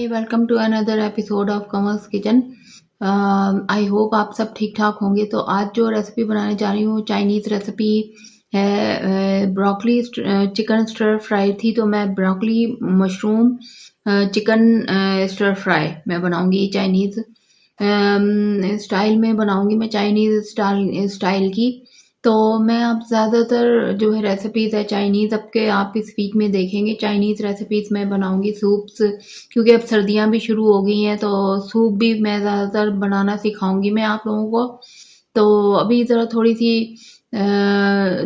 Welcome to another episode of commerce kitchen. I hope आप सब ठीक ठाक होंगे। तो आज जो रेसिपी बनाने जा रही हूँ चाइनीज़ रेसिपी है। ब्रोकली चिकन स्टर फ्राई थी, तो मैं broccoli mushroom chicken stir fry मैं बनाऊंगी चाइनीज़ स्टाइल में बनाऊंगी मैं चाइनीज़ स्टाइल की। तो मैं अब ज़्यादातर जो है रेसिपीज़ है चाइनीज़ आपके आप इस वीक में देखेंगे। चाइनीज़ रेसिपीज़ मैं बनाऊंगी सूप्स, क्योंकि अब सर्दियां भी शुरू हो गई हैं, तो सूप भी मैं ज़्यादातर बनाना सिखाऊंगी मैं आप लोगों को। तो अभी ज़रा थोड़ी सी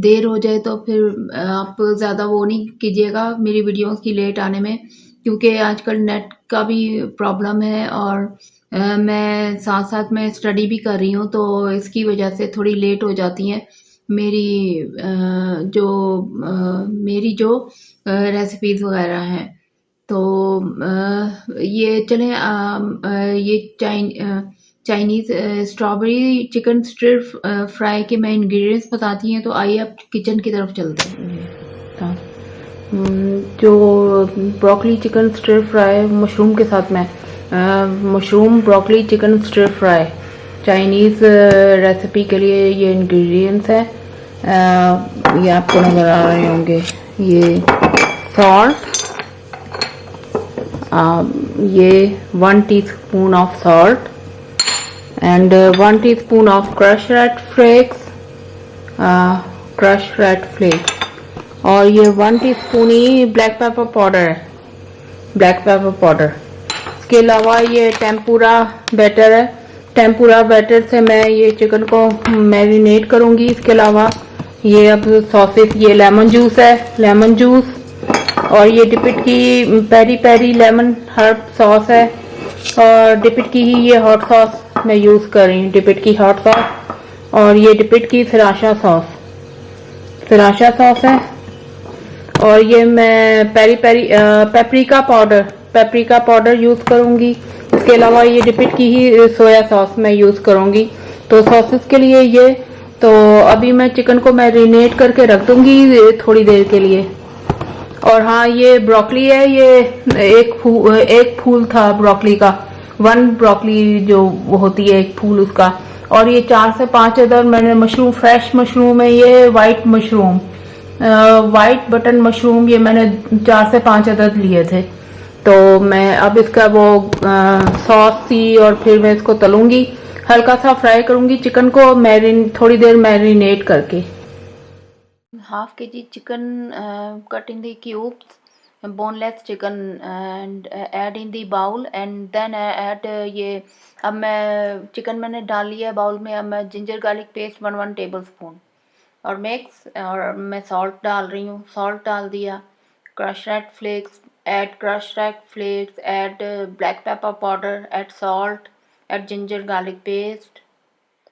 देर हो जाए तो फिर आप ज़्यादा वो नहीं कीजिएगा मेरी वीडियोस की लेट आने में, क्योंकि आजकल नेट का भी प्रॉब्लम है और मैं साथ साथ में स्टडी भी कर रही हूँ, तो इसकी वजह से थोड़ी लेट हो जाती हैं मेरी जो रेसिपीज़ वगैरह हैं। तो ये चलें ये Chinese strawberry chicken stir fry के मैं इंग्रेडिएंट्स बताती हैं। तो आइए अब किचन की तरफ चलते हैं। हाँ, जो broccoli chicken stir fry mushroom के साथ में mushroom broccoli chicken stir fry Chinese recipe के लिए ये इंग्रेडिएंट्स हैं। ये आपको नज़र आ रहे होंगे। ये सॉल्ट, ये 1 teaspoon of salt and 1 teaspoon of crush red flakes और ये 1 टीस्पून ही ब्लैक पेपर पाउडर। इसके अलावा ये टेम्पुरा बैटर है। टेम्पुरा बैटर से मैं ये चिकन को मैरिनेट करूंगी। इसके अलावा ये अब सॉसेस, ये लेमन जूस है, लेमन जूस, और ये डिपिट की peri peri lemon herb sauce है, और डिपिट की ही ये हॉट सॉस मैं यूज़ कर रही हूँ, डिपिट की हॉट सॉस, और ये डिपिट की सराशा सॉस है, और ये मैं पेपरिका पाउडर यूज़ करूँगी। इसके अलावा ये डिपिट की ही सोया सॉस मैं यूज़ करूँगी। तो सॉसेस के लिए ये, तो अभी मैं चिकन को मैरिनेट करके रख दूँगी थोड़ी देर के लिए। और हाँ, ये ब्रोकली है, ये एक फूल था ब्रोकली का, 1 ब्रोकली जो वो होती है एक फूल उसका। और ये 4 से 5 अदर मैंने मशरूम, फ्रेश मशरूम है, ये वाइट बटन मशरूम, ये मैंने 4 से 5 अदद लिए थे। तो मैं अब इसका वो सॉस सी और फिर मैं इसको तलूंगी, हल्का सा फ्राई करूंगी चिकन को थोड़ी देर मैरिनेट करके। Half kg chicken cut in the cubes, boneless chicken, and add in the bowl, and then add ये अब मैं चिकन मैंने डाल लिया है बाउल में। अब मैं ginger garlic paste 1 tablespoon और मिक्स, और मैं सॉल्ट डाल रही हूँ, सॉल्ट डाल दिया, crush red flakes, add black pepper powder, add salt, add ginger garlic paste,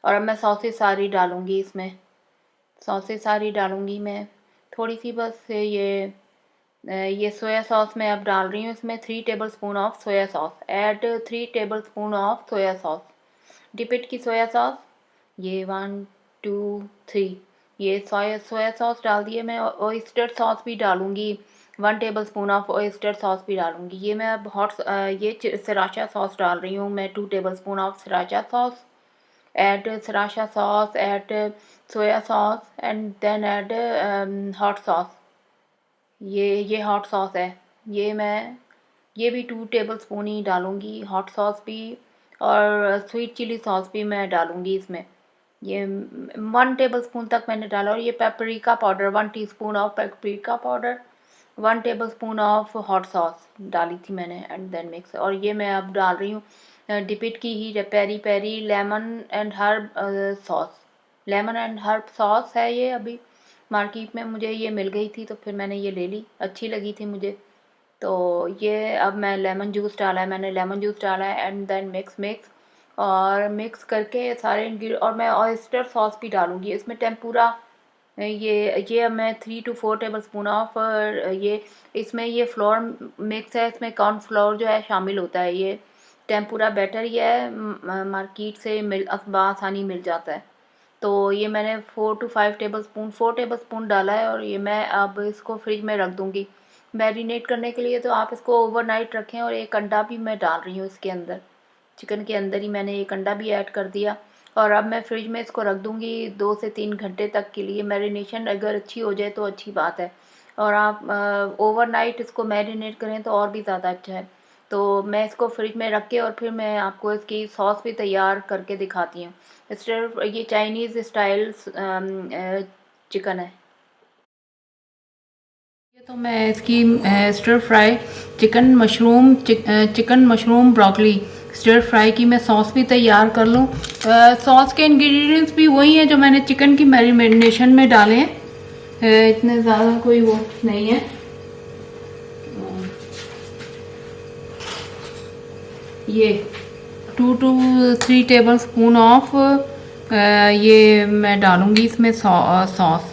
और अब मैं सॉसेस सारी डालूँगी इसमें, मैं थोड़ी सी बस। ये सोया सॉस मैं अब डाल रही हूँ इसमें, 3 tablespoon of soya sauce, add 3 tablespoon of soya sauce, Dipitt की सोया सॉस, ये 1 2 3 ये सोया सॉस डाल दिए। मैं ऑयस्टर सॉस भी डालूंगी, 1 tablespoon of oyster sauce भी डालूंगी। ये मैं अब ये सराशा सॉस डाल रही हूँ मैं, 2 tablespoon of sriracha sauce, add sriracha sauce, add soya sauce, and then add hot sauce। ये हॉट सॉस है, ये भी 2 टेबल स्पून ही डालूंगी, हॉट सॉस भी, और स्वीट चिली सॉस भी मैं डालूंगी इसमें। ये 1 टेबल स्पून तक मैंने डाला। और ये paprika powder, 1 teaspoon of paprika powder, 1 tablespoon of hot sauce डाली थी मैंने, एंड देन मिक्स। और ये मैं अब डाल रही हूँ डिपिट की ही peri peri lemon and herb sauce है। ये अभी मार्केट में मुझे ये मिल गई थी, तो फिर मैंने ये ले ली, अच्छी लगी थी मुझे। तो ये अब मैं लेमन जूस डाला है, एंड देन मिक्स और मिक्स करके सारे इंग्रेडिएंट। और मैं ऑयस्टर सॉस भी डालूंगी इसमें, टेम्पुरा, ये अब मैं 3 to 4 टेबल स्पून ऑफ ये इसमें ये फ्लोर मिक्स है, इसमें कॉर्नफ्लोर जो है शामिल होता है। ये टेम्पुरा बैटर ही है, मार्केट से आसानी मिल जाता है। तो ये मैंने 4 to 5 टेबल स्पून डाला है, और ये मैं अब इसको फ्रिज में रख दूँगी मैरिनेट करने के लिए तो आप इसको ओवरनाइट रखें। और एक अंडा भी मैं डाल रही हूँ इसके अंदर, चिकन के अंदर ही मैंने एक अंडा भी ऐड कर दिया। और अब मैं फ्रिज में इसको रख दूँगी 2 से 3 घंटे तक के लिए। मैरिनेशन अगर अच्छी हो जाए तो अच्छी बात है, और आप ओवरनाइट इसको मैरिनेट करें तो और भी ज़्यादा अच्छा है। तो मैं इसको फ्रिज में रख के और फिर मैं आपको इसकी सॉस भी तैयार करके दिखाती हूँ। सिर्फ ये चाइनीज़ स्टाइल चिकन है। ये तो मैं इसकी stir fry chicken mushroom broccoli stir fry की मैं सॉस भी तैयार कर लूँ। सॉस के इंग्रेडिएंट्स भी वही हैं जो मैंने चिकन की मैरिनेशन में डाले हैं। इतने ज़्यादा कोई वो नहीं है। ये 2 to 3 टेबल स्पून ऑफ ये मैं डालूँगी इसमें सॉस।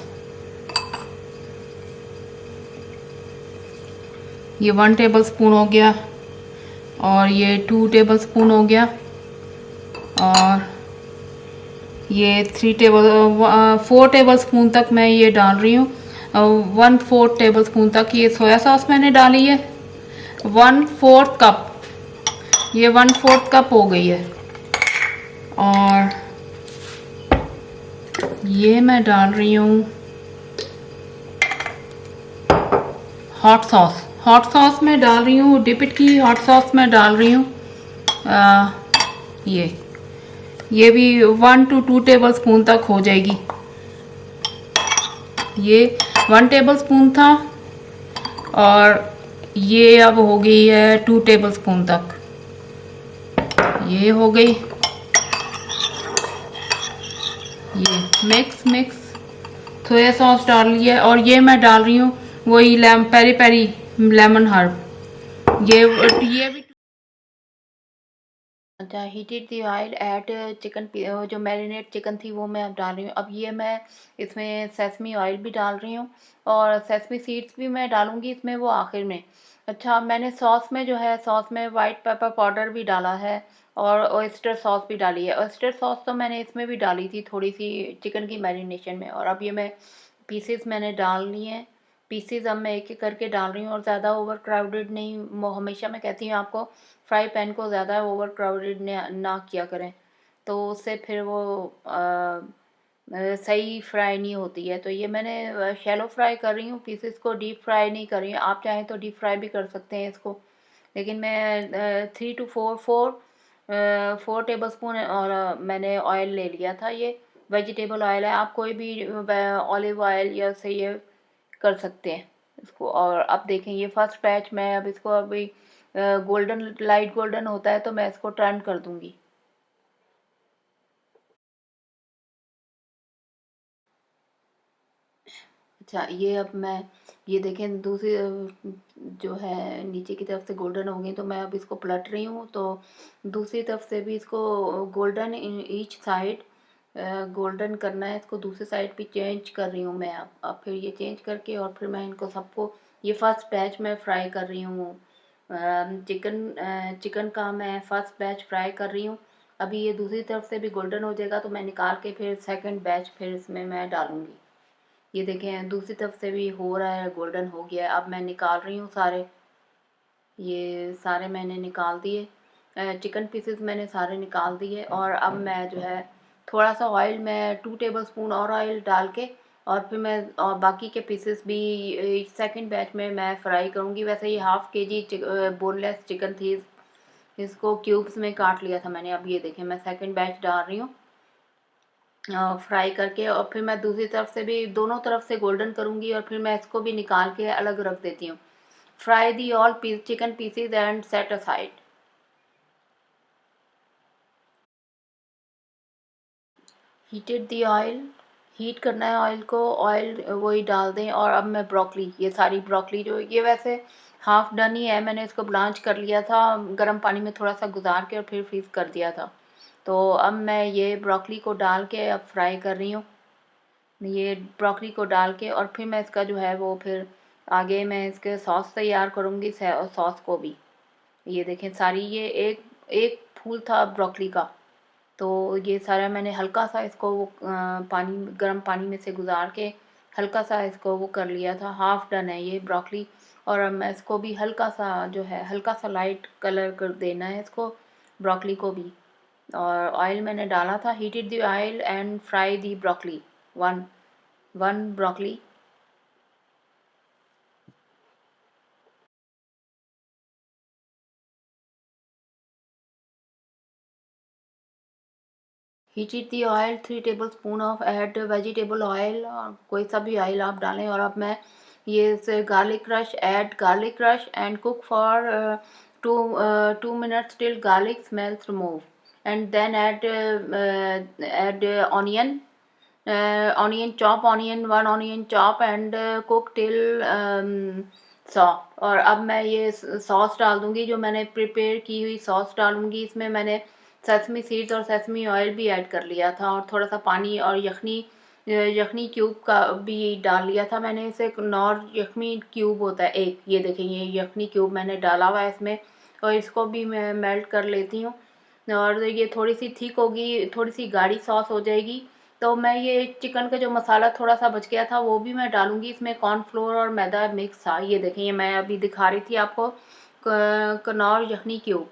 ये 1 टेबल स्पून हो गया, और ये 2 टेबल स्पून हो गया, और ये 4 टेबल स्पून तक मैं ये डाल रही हूँ। 1/4 टेबल स्पून तक ये सोया सॉस मैंने डाली है। 1/4 कप, ये 1/4 कप हो गई है। और ये मैं डाल रही हूँ हॉट सॉस मैं डाल रही हूँ, डिपिट की हॉट सॉस मैं डाल रही हूँ। ये भी 1 to 2 टेबल स्पून तक हो जाएगी। ये 1 टेबल स्पून था, और ये अब हो गई है 2 टेबल स्पून तक। ये हो गई। ये मिक्स सोया सॉस डाल लिया, और ये मैं डाल रही हूँ वही पेरी पेरी लेमन हर्ब। ये भी अच्छा। हीटेड दी ऑयल ऐड चिकन, जो मैरिनेट चिकन थी वो मैं अब डाल रही हूँ। अब ये मैं इसमें सेसमी ऑयल भी डाल रही हूँ, और सेसमी सीड्स भी मैं डालूँगी इसमें वो आखिर में। अच्छा, मैंने सॉस में जो है सॉस में वाइट पेपर पाउडर भी डाला है, और ऑयस्टर सॉस भी डाली है। ऑयस्टर सॉस तो मैंने इसमें भी डाली थी थोड़ी सी चिकन की मैरिनेशन में। और अब ये मैं पीसेस मैंने डाल लिए हैं। पीसेस अब मैं एक एक करके डाल रही हूँ, और ज़्यादा ओवर क्राउडेड नहीं। हमेशा मैं कहती हूँ आपको फ्राई पैन को ज़्यादा ओवर क्राउडेड ना किया करें, तो उससे फिर वो सही फ्राई नहीं होती है। तो ये मैंने शैलो फ्राई कर रही हूँ, पीसेस को डीप फ्राई नहीं कर रही हूँ। आप चाहें तो डीप फ्राई भी कर सकते हैं इसको, लेकिन मैं 4 टेबल स्पून और मैंने ऑयल ले लिया था। ये वेजिटेबल ऑयल है, आप कोई भी ऑलिव ऑयल या से ये कर सकते हैं इसको। और अब देखें ये फर्स्ट बैच, मैं अब इसको अभी गोल्डन लाइट गोल्डन होता है तो मैं इसको टर्न कर दूंगी। अच्छा, ये अब मैं ये देखें दूसरी जो है नीचे की तरफ से गोल्डन हो गई, तो मैं अब इसको पलट रही हूँ। तो दूसरी तरफ से भी इसको गोल्डन ईच साइड गोल्डन करना है इसको। दूसरी साइड भी चेंज कर रही हूँ मैं। अब फिर ये चेंज करके और फिर मैं इनको सबको, ये फर्स्ट बैच में फ्राई कर रही हूँ। चिकन का मैं फर्स्ट बैच फ्राई कर रही हूँ। अभी ये दूसरी तरफ से भी गोल्डन हो जाएगा तो मैं निकाल के फिर सेकंड बैच फिर इसमें मैं डालूँगी। ये देखें दूसरी तरफ से भी हो रहा है, गोल्डन हो गया है। अब मैं निकाल रही हूँ सारे, ये सारे मैंने निकाल दिए। चिकन पीसेस मैंने सारे निकाल दिए। और अब मैं जो है थोड़ा सा ऑयल, मैं 2 टेबल स्पून और ऑयल डाल के, और फिर मैं और बाकी के पीसेस भी सेकंड बैच में मैं फ्राई करूँगी। वैसे ये हाफ़ केजी बोनलेस चिकन थी, इसको क्यूब्स में काट लिया था मैंने। अब ये देखें मैं सेकंड बैच डाल रही हूँ फ्राई करके, और फिर मैं दूसरी तरफ से भी दोनों तरफ से गोल्डन करूँगी, और फिर मैं इसको भी निकाल के अलग रख देती हूँ। Fry the all chicken pieces and set aside. Heated the oil, heat करना है ऑयल को, ऑयल वही डाल दें। और अब मैं ब्रोकली, ये सारी ब्रोकली जो ये वैसे हाफ डन ही है, मैंने इसको ब्लांच कर लिया था गर्म पानी में थोड़ा सा गुजार के, और फिर फ्रीज कर दिया था। तो अब मैं ये ब्रोकली को डाल के अब फ्राई कर रही हूँ। ये ब्रोकली को डाल के, और फिर मैं इसका जो है वो फिर आगे मैं इसके सॉस तैयार करूँगी, सॉस को भी। ये देखें सारी, ये एक एक फूल था ब्रोकली का, तो ये सारा मैंने हल्का सा इसको पानी, गर्म पानी में से गुजार के हल्का सा इसको वो कर लिया था, हाफ डन है ये ब्रोकली। और अब मैं इसको भी हल्का सा जो है हल्का सा लाइट कलर कर देना है इसको, ब्रोकली को भी। और ऑयल मैंने डाला था, heated the oil and fry the broccoli, one broccoli. Heated the oil, 3 tablespoon of add vegetable oil, कोई सा भी ऑयल आप डालें। और अब मैं ये garlic crush, add garlic crush and cook for 2 minutes till garlic smells remove, and then add onion, chop onion, 1 onion chop and cook till soft. और अब मैं ये सॉस डाल दूंगी, जो मैंने प्रिपेयर की हुई सॉस डालूंगी। इसमें मैंने सेसमी सीड्स और सेसमी ऑयल भी ऐड कर लिया था, और थोड़ा सा पानी और यखनी क्यूब का भी डाल लिया था मैंने। इसे नॉर यखनी क्यूब होता है एक, ये देखें ये यखनी क्यूब मैंने डाला हुआ है इसमें, और इसको भी मैं मेल्ट कर लेती हूँ। और ये थोड़ी सी थिक होगी, थोड़ी सी गाढ़ी सॉस हो जाएगी। तो मैं ये चिकन का जो मसाला थोड़ा सा बच गया था वो भी मैं डालूंगी इसमें। कॉर्नफ्लोर और मैदा मिक्स था, ये देखें ये मैं अभी दिखा रही थी आपको, कनौर यखनी क्यूब,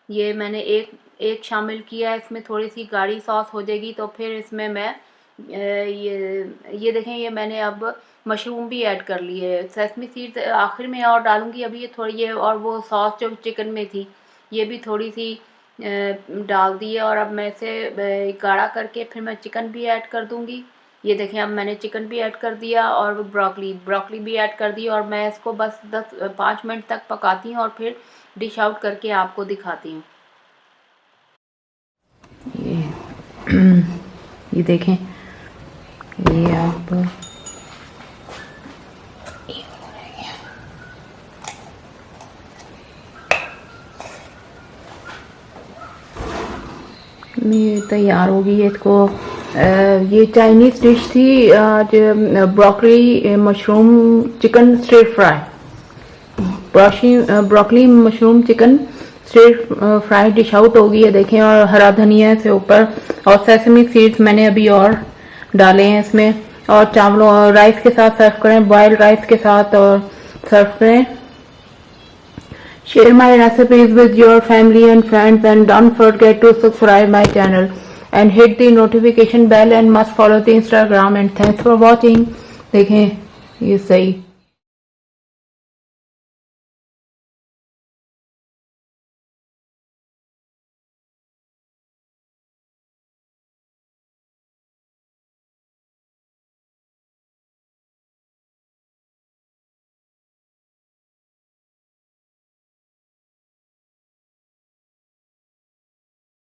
ये मैंने एक शामिल किया। इसमें थोड़ी सी गाढ़ी सॉस हो जाएगी तो फिर इसमें मैं ये देखें ये मैंने अब मशरूम भी ऐड कर ली है। सेसमी सीड्स आखिर में और डालूंगी अभी, ये थोड़ी ये, और वो सॉस जो चिकन में थी ये भी थोड़ी सी डाल दी है। और अब मैं इसे गाढ़ा करके फिर मैं चिकन भी ऐड कर दूंगी। ये देखें अब मैंने चिकन भी ऐड कर दिया और ब्रोकली भी ऐड कर दी, और मैं इसको बस 5 मिनट तक पकाती हूँ और फिर डिश आउट करके आपको दिखाती हूँ। ये देखें ये आप में तैयार होगी इसको। ये चाइनीज़ डिश थी आज, broccoli mushroom chicken stir fry, broccoli mushroom chicken stir fry dish out होगी, ये देखें। और हरा धनिया से ऊपर, और सेसमी सीड्स मैंने अभी और डाले हैं इसमें। और चावलों और राइस के साथ सर्व करें, बॉइल्ड राइस के साथ और सर्व करें। Share my recipes with your family and friends, and don't forget to subscribe my channel and hit the notification bell and must follow the Instagram, and thanks for watching। देखें ये सही